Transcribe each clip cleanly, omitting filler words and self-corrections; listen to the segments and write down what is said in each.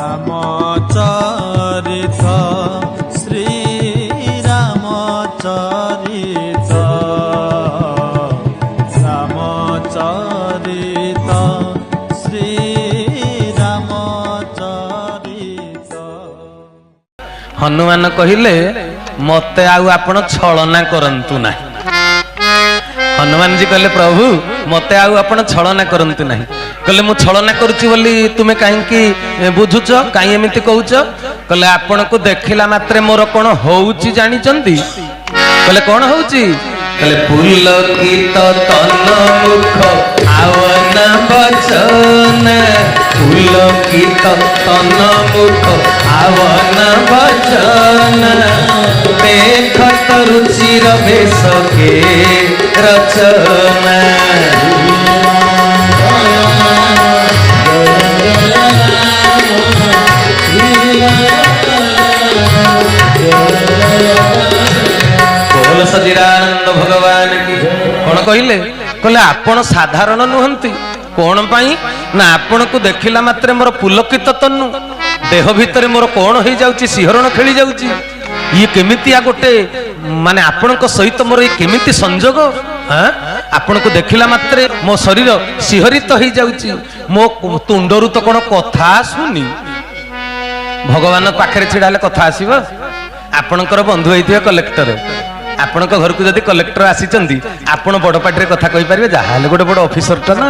रामचरित श्री रामचरित रामचरित श्री रामचरित। हनुमान कहिले मते आउ आपण छलना करंतु ना। हनुमान जी कहले प्रभु मते आउ आपण छलना करंतु नाही। कहले मु छलना करूची बोली तुमे काहेकि बुझुच काहे एमिति कहउच। कहले आपण को देखिला मात्रे मोर कोन होउची जानिचंती। कहले कोन होउची। कहले पुलकित तन मुख आवन बचन पुलकित तन मुख आवन बचन देखत रुचिर भेष के रचना। बोल सचिदानंद भगवान की। कौन कहले कहले आपण साधारण नुहंती कौन पाई ना आपण को देखिला मात्रे मोर पुलकित तनु देह भितर मोर कौन हो जाउची सिहरण खेली जाउची। ये केमितिया गोटे माने आपण को सहित मोर ये केमिति संजोग। हाँ आपण को देखिला मात्रे मो शरीर सिहरित हो जाउची मो तुंडरू तो कौन कथा सुनी। भगवान पाखरे छिड़ाले कथा आसीबो। आपणकर बंधु होइथिबे कलेक्टर आपण घर को जदि कलेक्टर आसीचंदी आपण बड़ पार्टी कथा कहि परिबे जाहाले गोटे बड़ ऑफिसर टा ना।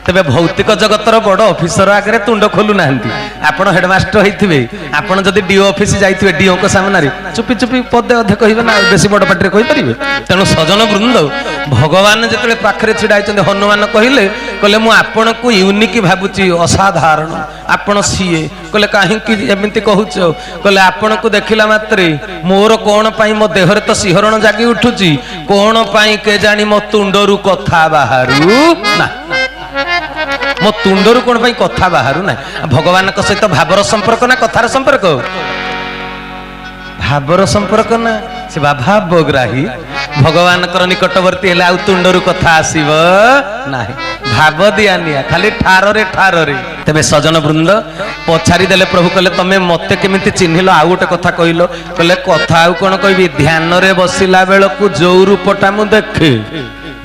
तबे भौतिक जगतर बड़ ऑफिसर आगे तुंड खोलु नाहंती। आपण हेडमास्टर होइथिबे आपण जदि डीओ ऑफिस जाइथिबे डीओ को सामने रे चुपी चुपी पदे अधे कहिबे ना बेसी बड़ पार्टी कहि परिबे। तेनु सजन वृंद भगवान जेतले पाखरे छिडाइचंदी हनुमान कहिले कहले मु आपण को यूनिक भाबुची असाधारण आपण सीए कहले काहेकि एमिति कहउछ। कहले आपण को देखिला मात्रे मोर कोन पई मो देहरे तो सिहरण जागी उठुची कोन पई के जानी मो तुंडरू कथा बाहारू ना मो तुंडरू कोन पई कथा बाहारू ना। भगवान को सहित भावर संपर्क ना कथार संपर्क भावर संपर्क ना से भावग्राही भगवान कर निकटवर्ती हेले आउ तुंडरू कथा आसीब नाही भाव दिया निया खाली ठार रे तेबे सजन वृंद पछारी देले प्रभु कहले तमे मते केमिति चिन्हिलो आउ गोटे कथा कहिलो। कहले कथा आउ कोन कहबी ध्यान रे बसिला बेलकु जो रूपटा मु देखे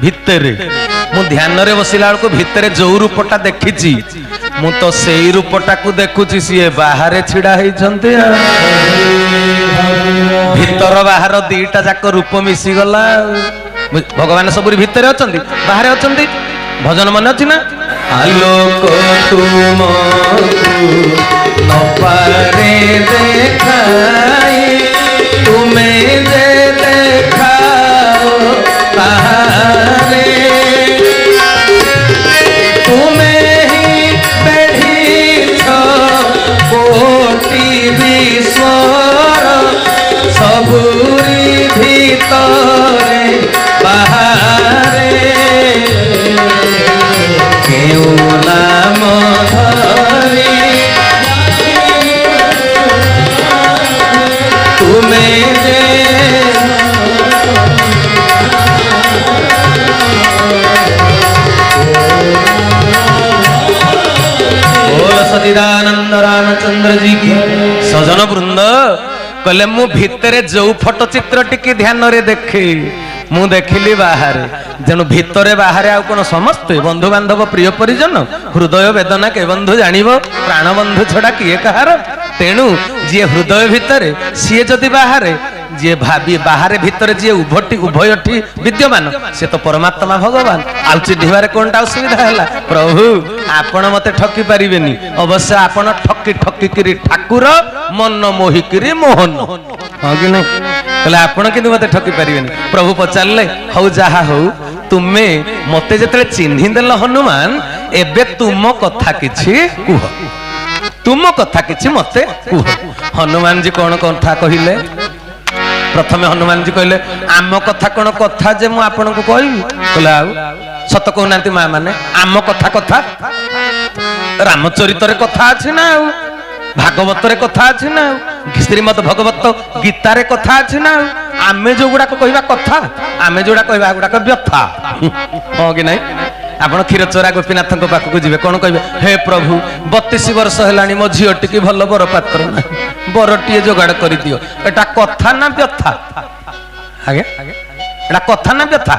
भितरे मु ध्यान रे बसिला बेलकु भितरे जो रूपटा देखिची मु तो सेई रूपटा को देखुची सिए बाहरे छिड़ा हेइछन्ते भीतर बाहर दीटा जाक रूप मिसी गला। भगवान सबुरी भितरे अछंती बाहरे अछंती भजन मन अछि ना। आलोक तुमको न पारे देखाई तुम्हें जे देखाओ तारे तुम्हें ही बेढ़ी कोटि विश्वर सबुरी भीतरे बाहरे केउ नाम धरी तुम्हें दे बोल सचिदानंद रामचंद्र जी की। सजन वृंद कहले मु भितरे जो फोटो चित्र टिके ध्यान रे देखे मु देखिली बाहर जेनु भितरे बाहर आउ कोन समस्ते बंधु बांधव प्रिय परिजन हृदय वेदना के बंधु जानिबो प्राण बंधु छड़ा किए कहार। तेणु जी हृदय भितरे सी जदि बाहर जी भाबी बाहर भितर जी उभयठी विद्यमान से तो परमात्मा भगवान आउ चिन्हिबारे कोनटा असुविधा हैला। प्रभु आपण मते ठकी पारिबेनी अवश्य आपण ठकी ठकी करी ठाकुर मन मोहि करी मोहन हां कि नहीं कहले आपण किंतु मते ठकी पारिबेनी। प्रभु पचारले हौ जाहा हौ तुमे मते जेतले चिन्हि देल हनुमान एबे तुम कथा किछि कुह तुम कथा किछि मते कुह। हनुमान जी कोन कथा कहिले प्रथम हनुमान जी कहले आम कथा कौन कथा जे मु आपन को कहबी कहले आउ सत कहनांती मां माने आम कथा कथा रामचरित रे कथा अछि ना भागवत रे कथा अछि ना श्रीमद भगवत गीता रे कथा अछि ना आमे जो गुडा को कहबा कथा आमे जोडा कहबा गुडा को व्यथा हो कि नहीं ଆପଣ କ୍ଷୀରଚୋରା ଗୋପୀନାଥଙ୍କ ପାଖକୁ ଯିବେ, କଣ କହିବେ? ହେ ପ୍ରଭୁ 32 ବର୍ଷ ହେଲାଣି ମୋ ଝିଅ ଟିକେ ଭଲ ବର ପାତ୍ର ନାହିଁ, ବରଟିଏ ଯୋଗାଡ଼ କରିଦିଅ। ଏଟା କଥା ନା ବ୍ୟଥା? ଆଜ୍ଞା ଏଟା କଥା ନା ବ୍ୟଥା?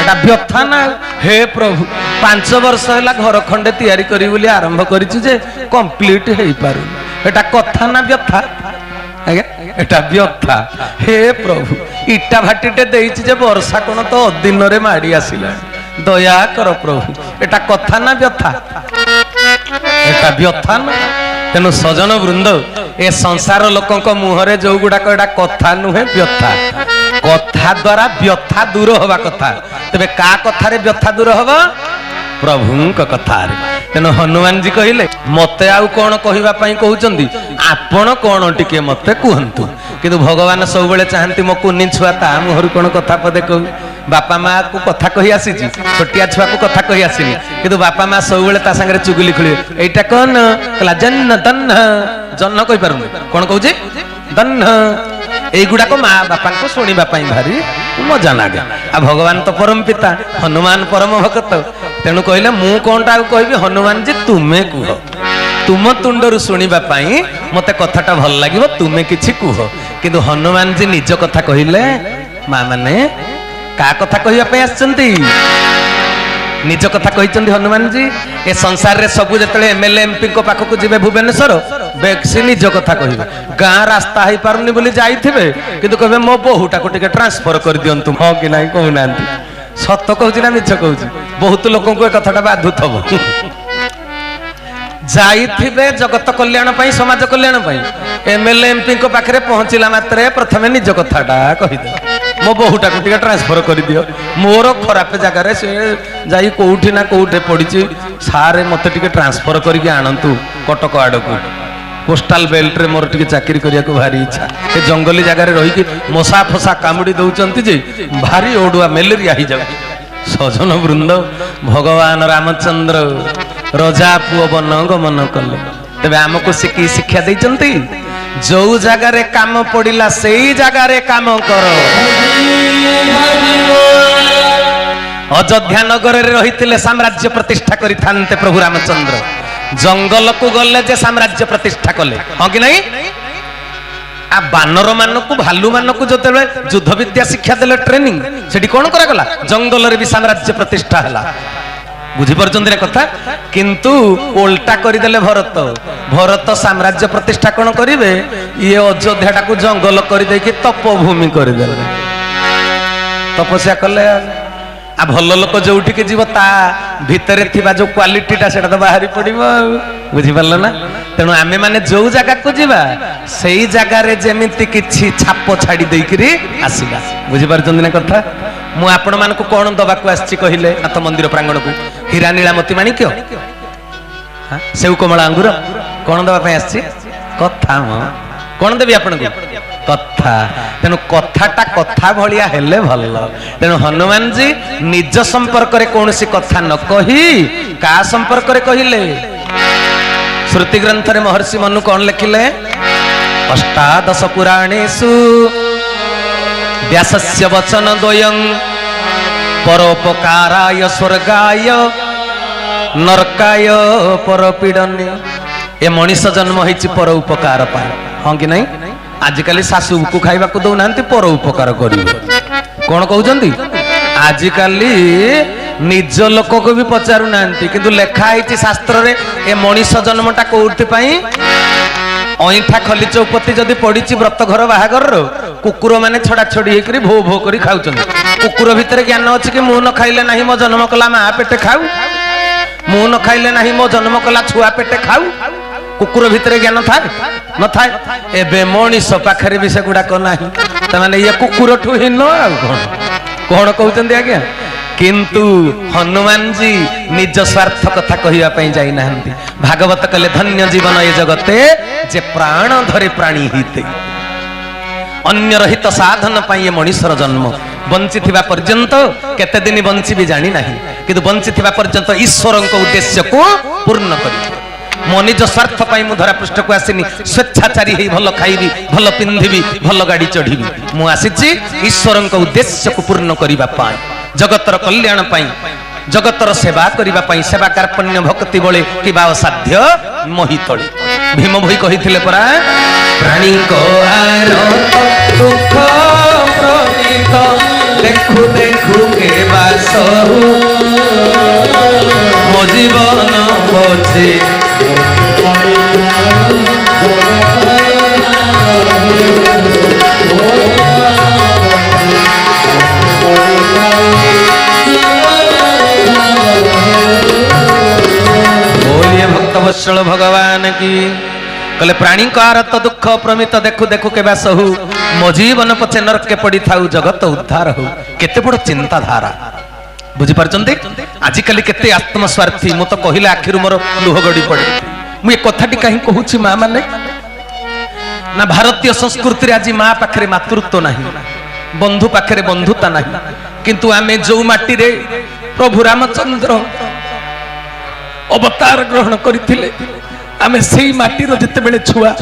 ଏଟା ବ୍ୟଥା ନା? ହେ ପ୍ରଭୁ 5 ବର୍ଷ ହେଲା ଘର ଖଣ୍ଡେ ତିଆରି କରିବି ବୋଲି ଆରମ୍ଭ କରିଛୁ ଯେ କମ୍ପ୍ଲିଟ ହେଇପାରୁନି, ଏଟା କଥା ନା ବ୍ୟଥା? ଆଜ୍ଞା ଏଟା ବ୍ୟଥା। ହେ ପ୍ରଭୁ ଇଟା ଭାଟିଟେ ଦେଇଛି ଯେ ବର୍ଷା କୋଣ ତ ଅଦିନରେ ମାଡ଼ି ଆସିଲାଣି, ଦୟା କର ପ୍ରଭୁ, ଏଟା କଥା ନା ବ୍ୟଥା? ଏଟା ବ୍ୟଥା ନା? ତେଣୁ ସଜନ ବୃନ୍ଦ, ଏ ସଂସାର ଲୋକଙ୍କ ମୁହଁରେ ଯୋଉ ଗୁଡାକ ଏଟା କଥା ନୁହେଁ ବ୍ୟଥା, କଥା ଦ୍ୱାରା ବ୍ୟଥା ଦୂର ହବା କଥା। ତେବେ କା କଥାରେ ବ୍ୟଥା ଦୂର ହବ? ପ୍ରଭୁଙ୍କ କଥାରେ। ତେଣୁ ହନୁମାନଜୀ କହିଲେ ମତେ ଆଉ କଣ କହିବା ପାଇଁ କହୁଛନ୍ତି, ଆପଣ କଣ ଟିକେ ମତେ କୁହନ୍ତୁ। କିନ୍ତୁ ଭଗବାନ ସବୁବେଳେ ଚାହାନ୍ତି ମୋ କୁନି ଛୁଆ ତା ମୁହଁରୁ କଣ କଥା ପଦେ କହୁ। ବାପା ମା କୁ କଥା କହି ଆସିଛି, ଛୋଟିଆ ଛୁଆକୁ କଥା କହି ଆସିନି, କିନ୍ତୁ ବାପା ମା ସବୁବେଳେ ତା ସାଙ୍ଗରେ ଚୁଗୁଲି ଖୋଳିବେ। ଏଇଟା କଣ କହିଲା? ଜହ୍ନ ଦହ୍ନ। ଜହ୍ନ କହିପାରୁନି, କଣ କହୁଛି? ଦହ୍ନ। এইগুড়াক মা বাপাଙ୍କୁ শুଣିବା ପାଇଁ ଭାରି ମଜା ଲାଗେ। ଆଉ ଭଗବାନ ତ ପରମ ପିତା, ହନୁମାନ ପରମ ଭକ୍ତ। ତେଣୁ କହିଲେ ମୁଁ କଣଟା ଆଉ କହିବି, ହନୁମାନ ଯେ ତୁମେ କୁହ, ତୁମ ତୁଣ୍ଡରୁ ଶୁଣିବା ପାଇଁ ମତେ କଥାଟା ଭଲ ଲାଗିବ, ତୁମେ କିଛି କୁହ। କିନ୍ତୁ ହନୁମାନଜୀ ନିଜ କଥା କହିଲେ, ମା ମାନେ କା କଥା କହିବା ପାଇଁ ଆସିଛନ୍ତି? ନିଜ କଥା କହିଛନ୍ତି ହନୁମାନଜୀ। ଏ ସଂସାରରେ ସବୁ ଯେତେବେଳେ ଏମଏଲଏ ଏମପିଙ୍କ ପାଖକୁ ଯିବେ ଭୁବନେଶ୍ୱର, ବେଶୀ ନିଜ କଥା କହିବେ। ଗାଁ ରାସ୍ତା ହେଇପାରୁନି ବୋଲି ଯାଇଥିବେ, କିନ୍ତୁ କହିବେ ମୋ ବୋହୂଟାକୁ ଟିକେ ଟ୍ରାନ୍ସଫର କରିଦିଅନ୍ତୁ। ହଁ କି ନାହିଁ କହୁନାହାନ୍ତି? ସତ କହୁଛି ନା ମିଛ କହୁଛି? ବହୁତ ଲୋକଙ୍କୁ ଏ କଥାଟା ବାଧୁଥିବ। ଯାଇଥିବେ ଜଗତ କଲ୍ୟାଣ ପାଇଁ, ସମାଜ କଲ୍ୟାଣ ପାଇଁ, ଏମଏଲଏ ଏମପିଙ୍କ ପାଖରେ ପହଞ୍ଚିଲା ମାତ୍ରେ ପ୍ରଥମେ ନିଜ କଥାଟା କହିଦେବେ, ମୋ ବୋହୂଟାକୁ ଟିକେ ଟ୍ରାନ୍ସଫର କରିଦିଅ, ମୋର ଖରାପ ଜାଗାରେ ସେ ଯାଇ କୋଉଠି ନା କୋଉଠି ପଡିଛି, ସାରେ ମତେ ଟିକେ ଟ୍ରାନ୍ସଫର କରିକି ଆଣନ୍ତୁ କଟକ ଆଡକୁ, କୋଷ୍ଟାଲ ବେଲ୍ଟରେ ମୋର ଟିକେ ଚାକିରି କରିବାକୁ ଭାରି ଇଚ୍ଛା। ଏ ଜଙ୍ଗଲୀ ଜାଗାରେ ରହିକି ମଶା ଫସା କାମୁଡି ଦଉଛନ୍ତି ଯେ ଭାରି ଓଡୁଆ ମ୍ୟାଲେରିଆ ହେଇଯାଉଛି। ସଜନ ବୃନ୍ଦ, ଭଗବାନ ରାମଚନ୍ଦ୍ର ରଜା ପୁଅ ବନ ଗମନ କଲେ। ତେବେ ଆମକୁ ସେ କି ଶିକ୍ଷା ଦେଇଛନ୍ତି? ଯୋଉ ଜାଗାରେ କାମ ପଡିଲା ସେଇ ଜାଗାରେ କାମ କର। ଅଯୋଧ୍ୟା ନଗରରେ ରହିଥିଲେ ସାମ୍ରାଜ୍ୟ ପ୍ରତିଷ୍ଠା କରିଥାନ୍ତେ ପ୍ରଭୁ ରାମଚନ୍ଦ୍ର, ଜଙ୍ଗଲକୁ ଗଲେ ଯେ ସାମ୍ରାଜ୍ୟ ପ୍ରତିଷ୍ଠା କଲେ। ହଁ କି ନାହିଁ? ଆ ବାନର ମାନଙ୍କୁ, ଭାଲୁ ମାନଙ୍କୁ ଯେତେବେଳେ ଯୁଦ୍ଧ ବିଦ୍ୟା ଶିକ୍ଷା ଦେଲେ ଟ୍ରେନିଂ, ସେଠି କଣ କରାଗଲା? ଜଙ୍ଗଲରେ ବି ସାମ୍ରାଜ୍ୟ ପ୍ରତିଷ୍ଠା ହେଲା। ବୁଝିପାରୁଛନ୍ତି କଥା? କିନ୍ତୁ ଓଲଟା କରିଦେଲେ ଭରତ। ଭରତ ସାମ୍ରାଜ୍ୟ ପ୍ରତିଷ୍ଠା କଣ କରିବେ, ଇଏ ଅଯୋଧ୍ୟାଟାକୁ ଜଙ୍ଗଲ କରିଦେଇକି ତପଭୂମି କରିଦେଲେ, ତପସ୍ୟା କଲେ। ଆଉ ଭଲ ଲୋକ ଯୋଉଠିକି ଯିବ ତା ଭିତରେ ଥିବା ଯୋଉ କ୍ୱାଲିଟିଟା ସେଟା ତ ବାହାରି ପଡିବ ଆଉ। ବୁଝିପାରିଲ ନା? ତେଣୁ ଆମେ ମାନେ ଯୋଉ ଜାଗାକୁ ଯିବା ସେଇ ଜାଗାରେ ଯେମିତି କିଛି ଛାପ ଛାଡି ଦେଇକିରି ଆସିବା। ବୁଝିପାରୁଛନ୍ତି ନା କଥା? ମୁଁ ଆପଣ ମାନଙ୍କୁ କଣ ଦବାକୁ ଆସିଛି କହିଲେ? ନାଥ ମନ୍ଦିର ପ୍ରାଙ୍ଗଣକୁ ହୀରା ନୀଳାମତି ମାଣିକ୍ୟ, ସେଉ କମଳା ଅଙ୍ଗୁର, କଣ ଦବା ପାଇଁ ଆସିଛି? କଥା। କଣ ଦେବି ଆପଣଙ୍କୁ? କଥା। ତେଣୁ କଥାଟା କଥା ଭଳିଆ ହେଲେ ଭଲ। ତେଣୁ ହନୁମାନଜୀ ନିଜ ସମ୍ପର୍କରେ କୌଣସି କଥା ନ କହି କା ସମ୍ପର୍କରେ କହିଲେ? ଶ୍ରୁତି ଗ୍ରନ୍ଥରେ ମହର୍ଷି ମନୁ କଣ ଲେଖିଲେ? ଅଷ୍ଟାଦଶ ପୁରାଣେଷୁ ବ୍ୟାସସ୍ୟ ବଚନ ଦ୍ୱୟଂ ପରୋପକାରାୟ ସ୍ୱର୍ଗାୟ ନର୍କାୟ ପରପୀଡ଼ନେ। ଏ ମଣିଷ ଜନ୍ମ ହେଇଛି ପର ଉପକାର ପାଇଁ। ହଁ କି ନାହିଁ? ଆଜିକାଲି ଶାଶୁକୁ ଖାଇବାକୁ ଦଉନାହାନ୍ତି, ପର ଉପକାର କରିବେ। କଣ କହୁଛନ୍ତି? ଆଜିକାଲି ନିଜ ଲୋକକୁ ବି ପଚାରୁନାହାନ୍ତି, କିନ୍ତୁ ଲେଖା ହେଇଛି ଶାସ୍ତ୍ରରେ ଏ ମଣିଷ ଜନ୍ମଟା କୋଉଥିପାଇଁ? ଅଇଁଠା ଖଲି ଚୌପତି ଯଦି ପଡିଛି ବ୍ରତ ଘର ବାହାଘରର, କୁକୁର ମାନେ ଛଡା ଛଡି ହେଇକରି ଭୋ ଭୋ କରି ଖାଉଛନ୍ତି। କୁକୁର ଭିତରେ ଜ୍ଞାନ ଅଛି କି ମୁଁ ନ ଖାଇଲେ ନାହିଁ ମୋ ଜନ୍ମ କଲା ମା ପେଟେ ଖାଉ, ମୁଁ ନ ଖାଇଲେ ନାହିଁ ମୋ ଜନ୍ମ କଲା ଛୁଆ ପେଟେ ଖାଉ? କୁକୁର ଭିତରେ ଜ୍ଞାନ ଥାଏ? ନଥାଏ। ଏବେ ମଣିଷ ପାଖରେ ବି ସେଗୁଡାକ ନାହିଁ। ତାମାନେ ଇଏ କୁକୁରଠୁ ହୀନ ଆଉ କଣ? କଣ କହୁଛନ୍ତି ଆଜ୍ଞା? କିନ୍ତୁ ହନୁମାନଜୀ ନିଜ ସ୍ୱାର୍ଥ କଥା କହିବା ପାଇଁ ଯାଇନାହାନ୍ତି। ଭାଗବତ କହିଲେ ଧନ୍ୟ ଜୀବନ ଏ ଜଗତେ ଯେ ପ୍ରାଣ ଧରେ ପ୍ରାଣୀ ହିତେ। ଅନ୍ୟର ହିତ ସାଧନ ପାଇଁ ଏ ମଣିଷର ଜନ୍ମ। ବଞ୍ଚିଥିବା ପର୍ଯ୍ୟନ୍ତ କେତେ ଦିନ ବଞ୍ଚିବି ଜାଣି ନାହିଁ, କିନ୍ତୁ ବଞ୍ଚିଥିବା ପର୍ଯ୍ୟନ୍ତ ଈଶ୍ୱରଙ୍କ ଉଦ୍ଦେଶ୍ୟକୁ ପୂର୍ଣ୍ଣ କରିବି। ମୋ ନିଜ ସ୍ୱାର୍ଥ ପାଇଁ ମୁଁ ଧରା ପୃଷ୍ଠକୁ ଆସିନି ସ୍ୱେଚ୍ଛାଚାରୀ ହେଇ ଭଲ ଖାଇବି, ଭଲ ପିନ୍ଧିବି, ଭଲ ଗାଡି ଚଢିବି। ମୁଁ ଆସିଛି ଈଶ୍ୱରଙ୍କ ଉଦ୍ଦେଶ୍ୟକୁ ପୂର୍ଣ୍ଣ କରିବା ପାଇଁ, ଜଗତର କଲ୍ୟାଣ ପାଇଁ। ଜଗତର ସେବା କରିବା ପାଇଁ ସେବା କାର୍ପଣ୍ୟ ଭକ୍ତି ବଳେ କିବା ଅସାଧ୍ୟ ମୋହିତଳେ। ଭୀମ ଭୋଇ କହିଥିଲେ ପରା ପ୍ରାଣୀଙ୍କ ଆରତ ଦୁଃଖ ପ୍ରଣୀତ ଦେଖୁ ଦେଖୁ କେବା ସହୁ ମୋ ଜୀବନ ପଛେ बोलिए भक्त वत्सल भगवान की। कहले प्राणी का आरत दुख प्रमित देखु देखु केबा सहु मो जीवन पछे नरके पड़ी थाउ जगत उद्धार हो। केते बड़ चिंताधारा बुझी पारचंती। आजिकली केते आत्मस्वार्थी मु तो कहिले आखिरु मोर लुह गड़ी पड़े। मु ए कथाटी कहीं कहूची मां माने ना भारतीय संस्कृति रे आज मां पाखरे मातृत्व नाही, बंधु पाखरे बंधुता नाही, किंतु आमे जो माटी रे प्रभु रामचंद्र अवतार ग्रहण करथिले आमे सेई माटी रो जते बेले छुआ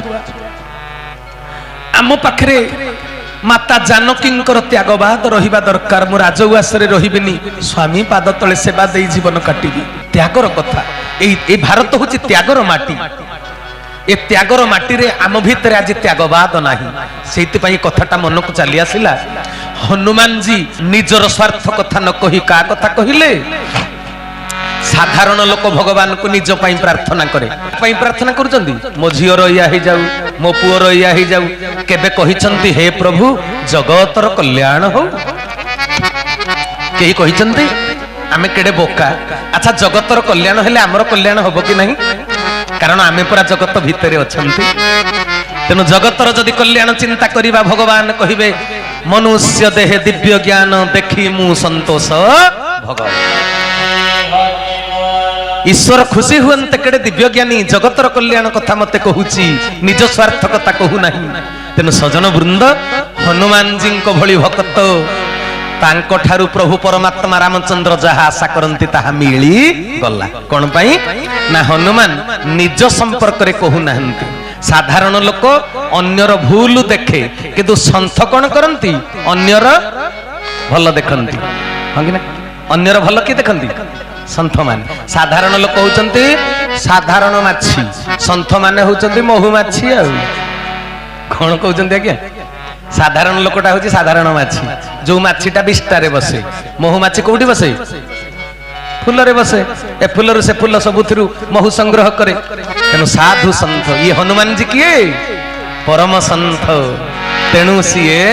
आम पाखरे माता जानकींकर त्यागवाद रहिबा दरकार। मु राजउआसरे रहिबिनी स्वामी पाद तले सेवा देई जीवन काटिबी। त्यागर कथा ए भारत होची त्यागर माटी। ए त्यागर माटी रे आम भितरे आज त्यागवाद नाही। सेति पई कथाटा मन को चली आसिला। हनुमान जी निजर स्वार्थ कथा न कहि का कथा कहिले साधारण लोक भगवान को निज पई प्रार्थना करे। पई प्रार्थना करूचंदी मो झियो रहिया हे जाऊ, मो पुओ रहिया हे जाऊ। केबे कहिचंती हे प्रभु जगतर कल्याण हो? केही कहिचंती? आमे केडे बोका। अच्छा जगतर कल्याण हेले हमर कल्याण होबो कि नहीं? कारण आमे पूरा जगत भितरे अछंती। तेनु जगतर जदि कल्याण चिंता करिबा भगवान कहिबे मनुष्य देह दिव्य ज्ञान देखि मु संतोष भगवान। ईश्वर खुशी हुअन्ते केडे दिव्य ज्ञानी जगतर कल्याण कथा मते कहूची, निज स्वार्थ कथा कहू नाही। तेनु सजन वृंद हनुमान जी को भली भक्त तांको ठारू प्रभु परमात्मा रामचंद्र जहा आशा करंती ताहा मिली गला। कोन पई ना हनुमान निज संपर्क रे कहू नाहंती। साधारण लोक अन्यर भूल देखे किंतु संत कोन करंती अन्यर भल देखंती। हां कि ना अन्यर भल की देखंती संत माने। साधारण लोक होचंती साधारण माछी, संत माने होचंती महुमाछी। आ कोन कहउचंती आज्ञा साधारण लोकटा होची साधारण माछी। जो माछीटा बिस्तारे बसे, महुमाछी कोउठी बसे? फुलरे बसे। ए फुलरु से फुल सबुथिरु महु संग्रह करे। तेनु साधु संत ये हनुमान जी किए परम संत। तेनु सिए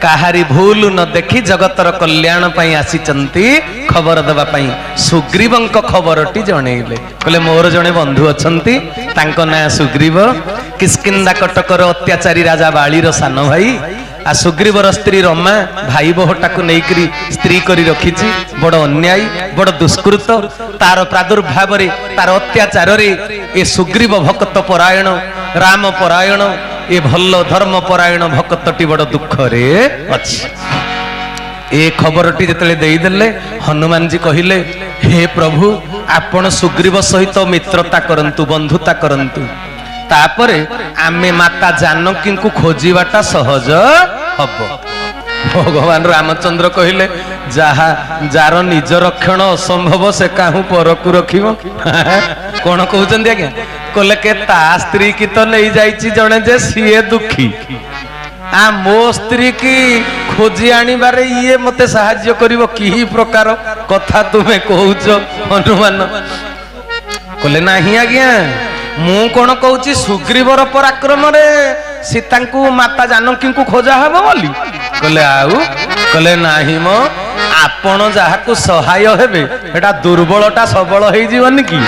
काहारी भूल न देखी जगतर कल्याण पई आसीचंती खबर देबा पई। सुग्रीवंक खबरटी जणेइले कहले मोर जणे बंधु अछंती तांको ना सुग्रीव किष्किंधा कटकर अत्याचारी राजा बाळीर सान भाई। आ सुग्रीवर स्त्री रमा भाई बोहटाकू नेइकरी स्त्री करी रखिची। बड़ अन्यायी बड़ दुष्कृत। तार प्रादुर्भाव रे तार अत्याचार रे ए सुग्रीव भक्त परायण राम परायण ए भल्ल धर्म परायण भक्तटी बड़ दुख रे अछि। ए खबरटी जतले देई देले हनुमान जी कहिले हे प्रभु आपण सुग्रीव सहित मित्रता करंतु, बंधुता करंतु। तापरे आमे माता जानकी को खोजिबाटा सहज हबो। भगवान रामचंद्र कहिले जहा जार निज रक्षण असंभव से काहू परकु रखिबो। कोन कहउचंदी आज्ञा कहले के ता स्त्री की तो नहीं जाइची जणे जे सिए दुखी। आ मो स्त्री की खोजी आनी बारे ये मते सहाय्य करिवो की प्रकार कथा तुमे कहउछ हनुमान? कहले नाही आज्ञा मु कोन कहउची सुग्रीवर पराक्रम रे सीता को माता जानकी को खोजा हबो बोली। कहले आउ कहले नाही मो आपण जहा को सहाय हेबे एटा दुर्बलटा सबल हेई जीवनी की?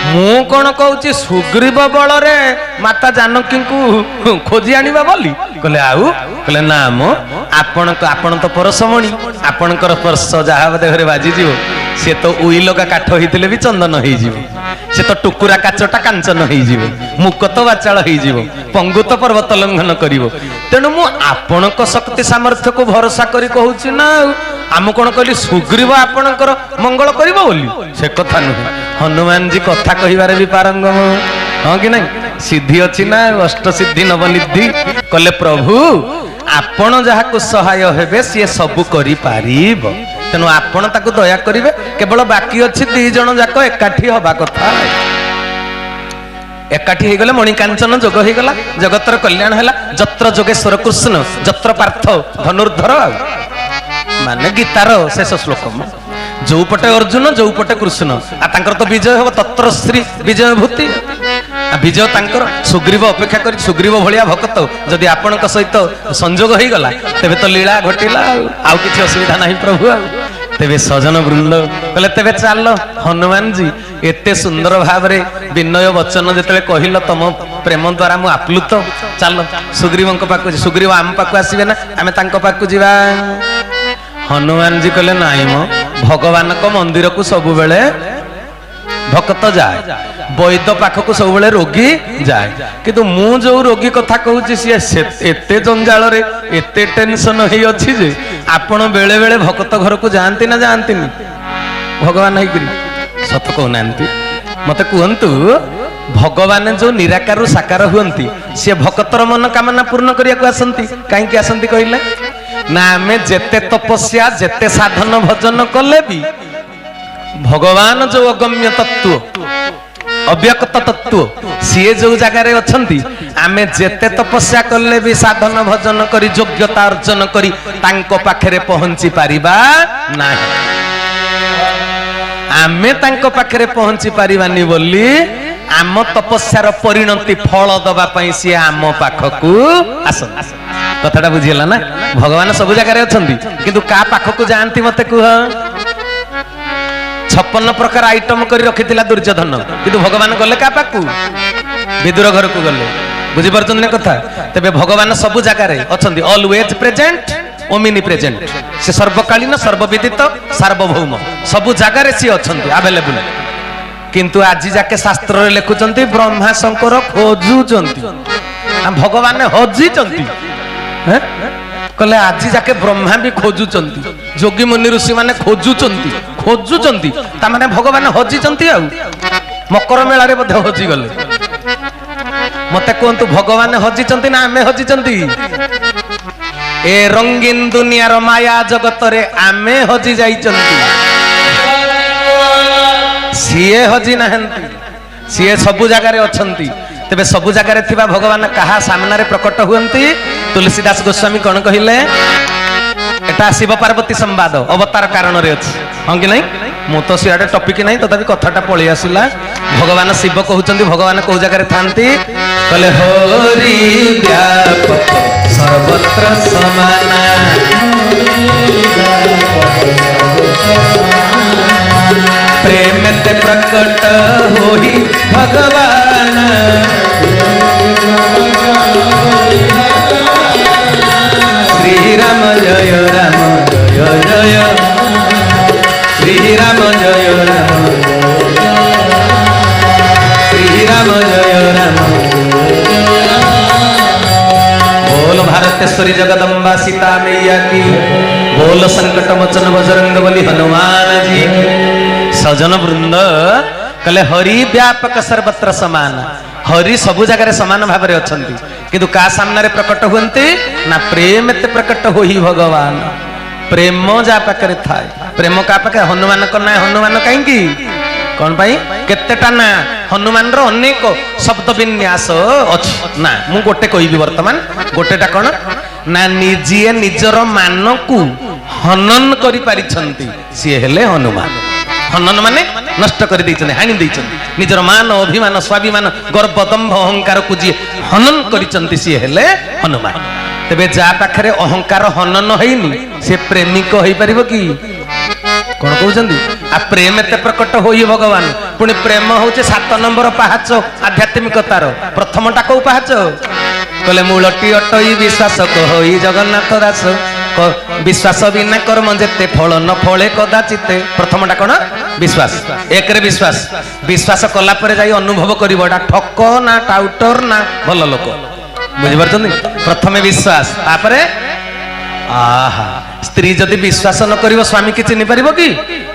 मु कोन कहउची सुग्रीव बल रे माता जानकी को खोजी आनिबा बोली। कहले आउ कहले ना मो आपण तो परसमणी आपणकर स्पर्श जहा देहरे बाजी जीवो से तो उइलका काठ होइतिले भी चंदन होई जीवो। से तो टुकुरा काचटा कांचन होई जीवो, मुक तो वाचाळ होई जीवो, पंगु तो पर्वत लंघन करिवो। तेणु मु आपणक शक्ति सामर्थ्य को भरोसा करी कहउची ना आम कोन कहली सुग्रीव आपणकर मंगल करिवो बोली? से कथा नुहे। हनुमान जी कथा कहिबारे भी पारंगम। हां कि नहीं? सिद्धि अछि ना अष्ट सिद्धि नवनिधि। कहले प्रभु आपण जहा को सहाय हेबे से सब करि पारिबो। ତେଣୁ ଆପଣ ତାକୁ ଦୟା କରିବେ। କେବଳ ବାକି ଅଛି 2 ଜଣ ଯାକ ଏକାଠି ହବା କଥା। ଏକାଠି ହେଇଗଲେ ମଣିକାଞ୍ଚନ ଯୋଗ ହେଇଗଲା, ଜଗତର କଲ୍ୟାଣ ହେଲା। ଯତ୍ର ଯୋଗେଶ୍ୱର କୃଷ୍ଣ ଯତ୍ର ପାର୍ଥ ଧନୁର୍ଧର। ଆଉ ମାନେ ଗୀତାର ଶେଷ ଶ୍ଲୋକ, ଯୋଉ ପଟେ ଅର୍ଜୁନ ଯୋଉ ପଟେ କୃଷ୍ଣ, ଆଉ ତାଙ୍କର ତ ବିଜୟ ହବ। ତତ୍ର ଶ୍ରୀ ବିଜୟ ଭୂତି, ବିଜୟ ତାଙ୍କର। ସୁଗ୍ରୀବ ଅପେକ୍ଷା କରି, ସୁଗ୍ରୀବ ଭଳିଆ ଭକ୍ତ ଯଦି ଆପଣଙ୍କ ସହିତ ସଂଯୋଗ ହେଇଗଲା, ତେବେ ତ ଲୀଳା ଘଟିଲା, ଆଉ କିଛି ଅସୁବିଧା ନାହିଁ ପ୍ରଭୁ। ଆଉ ତେବେ ସଜନ ବୃନ୍ଦ କହିଲେ, ତେବେ ଚାଲ ହନୁମାନଜୀ, ଏତେ ସୁନ୍ଦର ଭାବରେ ବିନୟ ବଚନ ଯେତେବେଳେ କହିଲ, ତମ ପ୍ରେମ ଦ୍ୱାରା ମୁଁ ଆପ୍ଲୁତ, ଚାଲ ସୁଗ୍ରୀବଙ୍କ ପାଖକୁ। ସୁଗ୍ରୀବ ଆମ ପାଖକୁ ଆସିବେ ନା ଆମେ ତାଙ୍କ ପାଖକୁ ଯିବା? ହନୁମାନଜୀ କହିଲେ, ନାଇଁ ମ, ଭଗବାନଙ୍କ ମନ୍ଦିରକୁ ସବୁବେଳେ ଭକ୍ତ ଯାଏ, ବୈଦ୍ୟ ପାଖକୁ ସବୁବେଳେ ରୋଗୀ ଯାଏ, କିନ୍ତୁ ମୁଁ ଯୋଉ ରୋଗୀ କଥା କହୁଛି ସିଏ ଏତେ ଜଞ୍ଜାଳରେ ଏତେ ଟେନସନ ହେଇ ଅଛି ଯେ ଆପଣ ବେଳେ ବେଳେ ଭକ୍ତ ଘରକୁ ଯାଆନ୍ତି ନା ଯାଆନ୍ତିନି? ଭଗବାନ ହେଇକିରି ସତ କହୁନାହାନ୍ତି? ମତେ କୁହନ୍ତୁ, ଭଗବାନ ଯୋଉ ନିରାକାରରୁ ସାକାର ହୁଅନ୍ତି, ସିଏ ଭକ୍ତର ମନୋକାମନା ପୂର୍ଣ୍ଣ କରିବାକୁ ଆସନ୍ତି। କାହିଁକି ଆସନ୍ତି କହିଲେ? ନା ଆମେ ଯେତେ ତପସ୍ୟା ଯେତେ ସାଧନ ଭଜନ କଲେ ବି ଭଗବାନ ଯୋଉ ଅଗମ୍ୟ ତତ୍ତ୍ୱ, ଅବ୍ୟକ୍ତ ତତ୍ତ୍ୱ, ସିଏ ଯୋଉ ଜାଗାରେ ଅଛନ୍ତି, ଆମେ ଯେତେ ତପସ୍ୟା କଲେ ବି ସାଧନ ଭଜନ କରି ଯୋଗ୍ୟତା ଅର୍ଜନ କରି ତାଙ୍କ ପାଖରେ ପହଞ୍ଚି ପାରିବା ନାହିଁ। ଆମେ ତାଙ୍କ ପାଖରେ ପହଞ୍ଚି ପାରିବାନି ବୋଲି ଆମ ତପସ୍ୟାର ପରିଣତି ଫଳ ଦବା ପାଇଁ ସିଏ ଆମ ପାଖକୁ ଆସନ୍ତି। କଥାଟା ବୁଝିଗଲା ନା? ଭଗବାନ ସବୁ ଜାଗାରେ ଅଛନ୍ତି, କିନ୍ତୁ କାହା ପାଖକୁ ଯାଆନ୍ତି ମତେ କୁହ? 56 ପ୍ରକାର ଆଇଟମ କରି ରଖିଥିଲା ଦୁର୍ଯ୍ୟୋଧନ, କିନ୍ତୁ ଭଗବାନ ଗଲେ କାହା ପାଖକୁ? ବିଦୁର ଘରକୁ ଗଲେ। ବୁଝିପାରୁଛନ୍ତି ନା କଥା? ତେବେ ଭଗବାନ ସବୁ ଜାଗାରେ ଅଛନ୍ତି, ଅଲୱେଜ ପ୍ରେଜେଣ୍ଟ, ଓମିନି ପ୍ରେଜେଣ୍ଟ। ସେ ସର୍ବକାଳୀନ, ସର୍ବବିଦିତ, ସାର୍ବଭୌମ, ସବୁ ଜାଗାରେ ସିଏ ଅଛନ୍ତି, ଆଭେଲେବୁଲ। କିନ୍ତୁ ଆଜି ଯାକେ ଶାସ୍ତ୍ରରେ ଲେଖୁଛନ୍ତି ବ୍ରହ୍ମା ଶଙ୍କର ଖୋଜୁଛନ୍ତି, ଭଗବାନ ହଜିଛନ୍ତି। କହିଲେ ଆଜି ଯାକେ ବ୍ରହ୍ମା ବି ଖୋଜୁଛନ୍ତି, ଯୋଗୀ ମୁନି ଋଷି ମାନେ ଖୋଜୁଛନ୍ତି, ଖୋଜୁଛନ୍ତି, ତାମାନେ ଭଗବାନ ହଜିଛନ୍ତି। ଆଉ ମକର ମେଳାରେ ମଧ୍ୟ ହଜିଗଲେ। ମତେ କୁହନ୍ତୁ, ଭଗବାନ ହଜିଛନ୍ତି ନା ଆମେ ହଜିଛନ୍ତି? ଏ ରଙ୍ଗୀନ ଦୁନିଆର ମାୟା ଜଗତରେ ଆମେ ହଜି ଯାଇଛନ୍ତି, ସିଏ ହଜି ନାହାନ୍ତି। ସିଏ ସବୁ ଜାଗାରେ ଅଛନ୍ତି। ତେବେ ସବୁ ଜାଗାରେ ଥିବା ଭଗବାନ କାହା ସାମ୍ନାରେ ପ୍ରକଟ ହୁଅନ୍ତି? ତୁଳସୀଦାସ ଗୋସ୍ୱାମୀ କଣ କହିଲେ? ଏଟା ଶିବ ପାର୍ବତୀ ସମ୍ବାଦ ଅବତାର କାରଣରେ ଅଛି, ହଁ କି ନାଇଁ? ମୁଁ ତ ସିଆଡେ ଟପିକ ନାହିଁ, ତଥାପି କଥାଟା ପଳେଇ ଆସିଲା। ଭଗବାନ ଶିବ କହୁଛନ୍ତି, ଭଗବାନ କୋଉ ଜାଗାରେ ଥାନ୍ତି? କହିଲେ ହରି ବ୍ୟାପକ ସର୍ବତ୍ର ସମାନ, ପ୍ରେମତେ ପ୍ରକଟ ହୋଇ ଭଗବାନ, ଶ୍ରୀରାମ ଜୟ ରାମ ଜୟ ଜୟ, ଶ୍ରୀରାମ ଜୟ ରାମ, ଶ୍ରୀରାମ ଜୟ ରାମ। बोल भारतेश्वरी जगदम्बा सीता मैया की, बोल संकट मोचन बजरंग बली हनुमान जी। सजन वृंद कहले हरि व्यापक सर्वत्र समान, हरि सबु जगह समान भाव में अछंती, किंतु का सामने प्रकट हुंती ना प्रेम एते प्रकट होई भगवान। प्रेम जा पाखरे थाए, प्रेम का पाखे? हनुमान को ना, हनुमान कहीं कौन पाई? केतेटा ना हनुमान रो अनेक शब्द विन्यास अछि ना, मु गोटे कहबी वर्तमान। गोटेटा कौन ना, निजे निजर मान को हनन करि पारिछंती, सिए हेले हनुमान। हनन माने नष्ट कर दैछन, हानि दैछन, निजर मान अभिमान स्वाभिमान गर्व दंभ अहंकार को जी हनन करिछंती, सिए हेले हनुमान। तेबे जा पाखरे अहंकार हनन हैनी, से प्रेमिक होई परिबो कि? कौन कहउछंती? आ प्रेम एते प्रकट होई भगवान। पुणी प्रेम होचे 7 नंबर पाहाच आध्यात्मिकतार। प्रथमटा को पाहाच? कहले मूलटी अटई विश्वास होई जगन्नाथ दास, विश्वास बिना कर्म जेते फल न फले कदाचिते। प्रथमटा कौन? विश्वास। एक रे विश्वास, विश्वास कला परे जाई अनुभव करिवो एटा ठक ना टाउटर ना भल लोक। बुझि पारछन्ती? प्रथमे विश्वास, तापरे आहा। स्त्री जदि विश्वास न करिवो स्वामी कि चिन्हि पारिबो कि?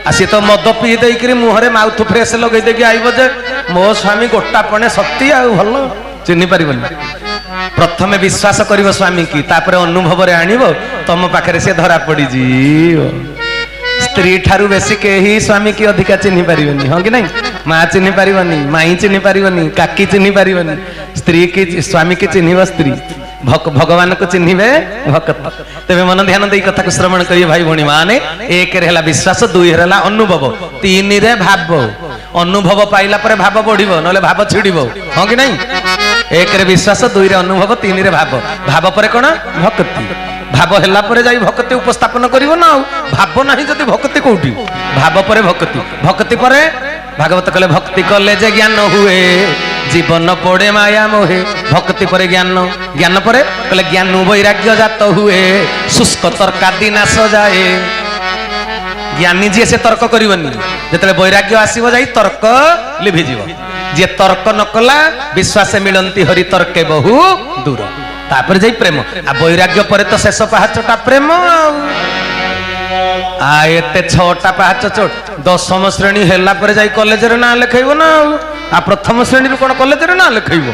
आसी तो मद पी देइकरी मुहरे माउथ फ्रेश लगै देकी आइबो जे मो स्वामी गोटा पणे सत्य आ भल, चिन्हि पारिबोनी। प्रथमे विश्वास करिवो स्वामी की, तापरे अनुभव रे आनिबो, तम पाखरे से धरा पड़ी जीव। ସ୍ତ୍ରୀ ଠାରୁ ବେଶୀ କେହି ସ୍ୱାମୀ କି ଅଧିକା ଚିହ୍ନି ପାରିବନି, ହଁ କି ନାଇଁ? ମା ଚିହ୍ନି ପାରିବନି, ମାଇଁ ଚିହ୍ନି ପାରିବନି, କାକି ଚିହ୍ନି ପାରିବନି, ସ୍ତ୍ରୀ କି ସ୍ୱାମୀ କି ଚିହ୍ନିବ ସ୍ତ୍ରୀ, ଭଗବାନଙ୍କୁ ଚିହ୍ନିବେ ଭକ୍ତ। ତେବେ ମନ ଧ୍ୟାନ ଦେଇ କଥାକୁ ଶ୍ରବଣ କରିବେ ଭାଇ ଭଉଣୀ ମାନେ। ଏକରେ ହେଲା ବିଶ୍ୱାସ, ଦୁଇରେ ହେଲା ଅନୁଭବ, ତିନିରେ ଭାବ। ଅନୁଭବ ପାଇଲା ପରେ ଭାବ ବଢିବ, ନହେଲେ ଭାବ ଛିଡିବ, ହଁ କି ନାଇଁ? ଏକରେ ବିଶ୍ୱାସ, ଦୁଇରେ ଅନୁଭବ, ତିନିରେ ଭାବ। ଭାବ ପରେ କଣ? ଭକ୍ତି। ଭାବ ହେଲା ପରେ ଯାଇ ଭକ୍ତି ଉପସ୍ଥାପନ କରିବ ନା। ଆଉ ଭାବ ନାହିଁ ଯଦି ଭକ୍ତି କୋଉଠି? ଭାବ ପରେ ଭକ୍ତି, ଭକ୍ତି ପରେ ଭାଗବତ କହିଲେ ଭକ୍ତି କଲେ ଯେ ଜ୍ଞାନ ହୁଏ, ଜୀବନ ପଡେ ମାୟା ମୋহে। ଭକ୍ତି ପରେ ଜ୍ଞାନ, ଜ୍ଞାନ ପରେ କହିଲେ ଜ୍ଞାନ ବୈରାଗ୍ୟ ଜାତ ହୁଏ, ଶୁଷ୍କ ତର୍କାଦି ନାଶ ଯାଏ। ଜ୍ଞାନୀ ଯିଏ ସେ ତର୍କ କରିବନି, ଯେତେବେଳେ ବୈରାଗ୍ୟ ଆସିବ ଯାଇ ତର୍କ ଲିଭିଯିବ। ଯିଏ ତର୍କ ନ କଲା ବିଶ୍ୱାସ ମିଳନ୍ତି ହରି ତର୍କେ ବହୁ ଦୂର। ତାପରେ ଯାଇ ପ୍ରେମ। ଆଉ ବୈରାଗ୍ୟ ପରେ ତ ଶେଷ ପାହାଚଟା ପ୍ରେମ। ଆଉ ଏତେ 6ଟା ପାହାଚ, 10ମ ଶ୍ରେଣୀ ହେଲା ପରେ ଯାଇ କଲେଜରେ ନାଁ ଲେଖେଇବ ନା। ଆଉ ପ୍ରଥମ ଶ୍ରେଣୀରୁ କଣ କଲେଜରେ ନାଁ ଲେଖେଇବ?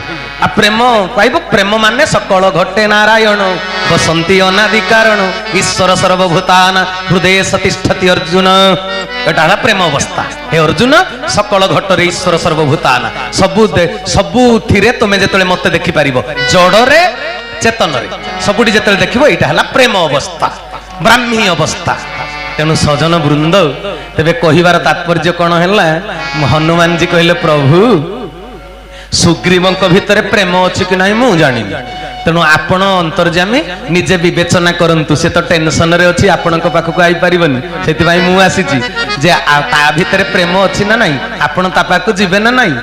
ଆଉ ପ୍ରେମ ପାଇବ। ପ୍ରେମ ମାନେ ସକଳ ଘଟେ ନାରାୟଣ, ବସନ୍ତି ଅନାଦି କାରଣ, ଈଶ୍ୱର ସର୍ବଭୂତାନ ହୃଦୟ ସତିଷ୍ଠତି ଅର୍ଜୁନ। ଏଟା ହେଲା ପ୍ରେମ ଅବସ୍ଥା। ହେ ଅର୍ଜୁନ, ସକଳ ଘଟରେ ଈଶ୍ୱର ସର୍ବଭୂତାନ, ସବୁଥିରେ ତୁମେ ଯେତେବେଳେ ମତେ ଦେଖିପାରିବ, ଜଡରେ ଚେତନରେ, ସବୁଠି ଯେତେବେଳେ ଦେଖିବ, ଏଇଟା ହେଲା ପ୍ରେମ ଅବସ୍ଥା, ବ୍ରାହ୍ମୀ ଅବସ୍ଥା। ତେଣୁ ସଜନ ବୃନ୍ଦ, ତେବେ କହିବାର ତାତ୍ପର୍ଯ୍ୟ କଣ ହେଲା? ହନୁମାନଜୀ କହିଲେ ପ୍ରଭୁ ସୁଗ୍ରୀବଙ୍କ ଭିତରେ ପ୍ରେମ ଅଛି କି ନାହିଁ ମୁଁ ଜାଣିନି, ତେଣୁ ଆପଣ ଅନ୍ତର୍ଯାମୀ ନିଜେ ବିବେଚନା କରନ୍ତୁ। ସେ ତ ଟେନସନରେ ଅଛି, ଆପଣଙ୍କ ପାଖକୁ ଆଇପାରିବନି, ସେଥିପାଇଁ ମୁଁ ଆସିଛି ଯେ ତା ଭିତରେ ପ୍ରେମ ଅଛି ନା ନାହିଁ, ଆପଣ ତା ପାଖକୁ ଯିବେ ନା ନାହିଁ।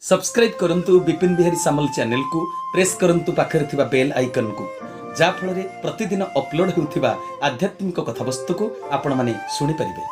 ସବସ୍କ୍ରାଇବ୍ କରନ୍ତୁ ବିପିନ ବିହାରୀ ସାମଲ ଚ୍ୟାନେଲକୁ, ପ୍ରେସ୍ କରନ୍ତୁ ପାଖରେ ଥିବା ବେଲ୍ ଆଇକନକୁ, ଯାହା ଫଳରେ ପ୍ରତିଦିନ ଅପଲୋଡ ହେଉଥିବା ଆଧ୍ୟାତ୍ମିକ କଥାବସ୍ତୁକୁ ଆପଣମାନେ ଶୁଣିପାରିବେ।